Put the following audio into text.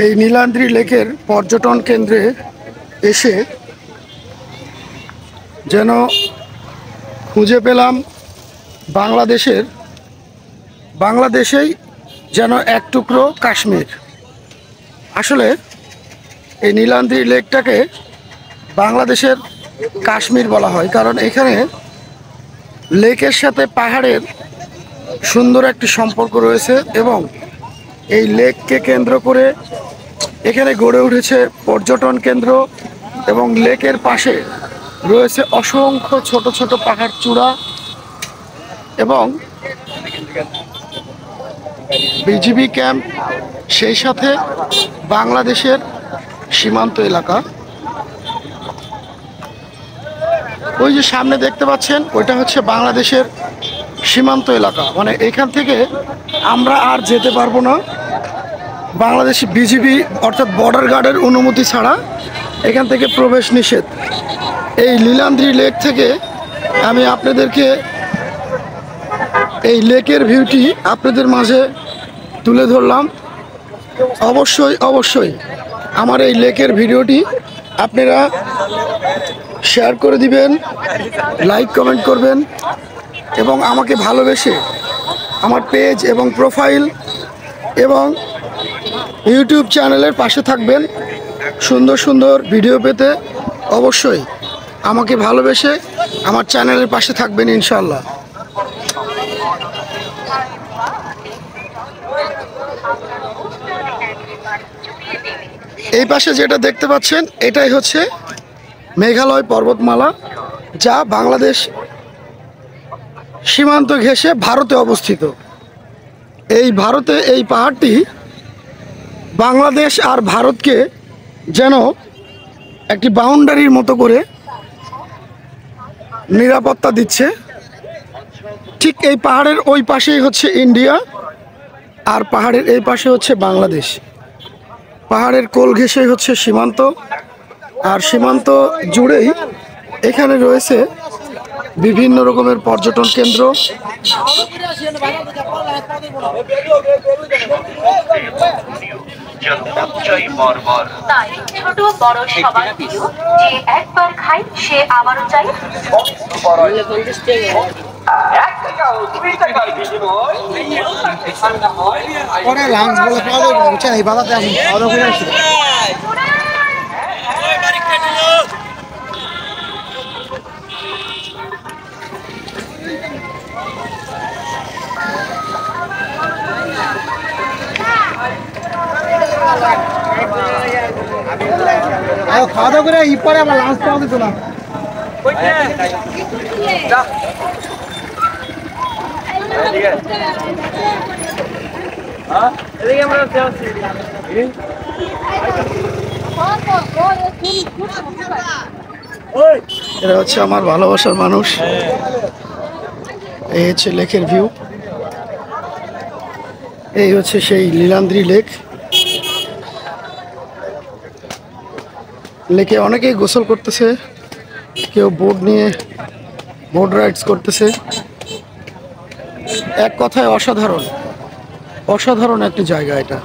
এই নীলাদ্রি লেকের পর্যটন কেন্দ্রে এসে যেন খুঁজে পেলাম বাংলাদেশেই যেন এক টুকরো কাশ্মীর। আসলে এই নীলাদ্রি লেকটাকে বাংলাদেশের কাশ্মীর বলা হয়, কারণ এখানে লেকের সাথে পাহাড়ের সুন্দর একটি সম্পর্ক রয়েছে এবং এই লেককে কেন্দ্র করে এখানে গড়ে উঠেছে পর্যটন কেন্দ্র এবং লেকের পাশে রয়েছে অসংখ্য ছোট ছোট পাহাড় চূড়া এবং বিজিবি ক্যাম্প, সেই সাথে বাংলাদেশের সীমান্ত এলাকা। ওই যে সামনে দেখতে পাচ্ছেন, ওইটা হচ্ছে বাংলাদেশের সীমান্ত এলাকা। মানে এখান থেকে আমরা আর যেতে পারবো না, বাংলাদেশি বিজিবি অর্থাৎ বর্ডার গার্ডের অনুমতি ছাড়া এখান থেকে প্রবেশ নিষেধ। এই নীলাদ্রি লেক থেকে আমি আপনাদেরকে এই লেকের ভিউটি আপনাদের মাঝে তুলে ধরলাম। অবশ্যই আমার এই লেকের ভিডিওটি আপনারা শেয়ার করে দিবেন, লাইক কমেন্ট করবেন এবং আমাকে ভালোবেসে আমার পেজ এবং প্রোফাইল এবং ইউটিউব চ্যানেলের পাশে থাকবেন। সুন্দর সুন্দর ভিডিও পেতে অবশ্যই আমাকে ভালোবেসে আমার চ্যানেলের পাশে থাকবেন ইনশাআল্লাহ। এই পাশে যেটা দেখতে পাচ্ছেন, এটাই হচ্ছে মেঘালয় পর্বতমালা, যা বাংলাদেশ সীমান্ত ঘেঁষে ভারতে অবস্থিত। এই ভারতে এই পাহাড়টি বাংলাদেশ আর ভারতকে যেন একটি বাউন্ডারির মতো করে নিরাপত্তা দিচ্ছে। ঠিক এই পাহাড়ের ওই পাশেই হচ্ছে ইন্ডিয়া, আর পাহাড়ের এই পাশে হচ্ছে বাংলাদেশ। পাহাড়ের কোল ঘেঁষেই হচ্ছে সীমান্ত, আর সীমান্ত জুড়েই এখানে রয়েছে বিভিন্ন রকমের পর্যটন কেন্দ্র। তাই ছোট বড় সবার প্রিয়, যে একবার খাই সে আবারও চাই। খাওয়া দাওয়া করে পরে আবার লাঞ্চ পাওয়া দিত না। এরা হচ্ছে আমার ভালোবাসার মানুষ। এই হচ্ছে লেকের ভিউ, এই হচ্ছে সেই নীলাদ্রি লেক। লেকে অনেকেই গোসল করতেছে, কেউ বোট নিয়ে বোট রাইডস করতেছে। এক কথায় অসাধারণ একটি জায়গা এটা।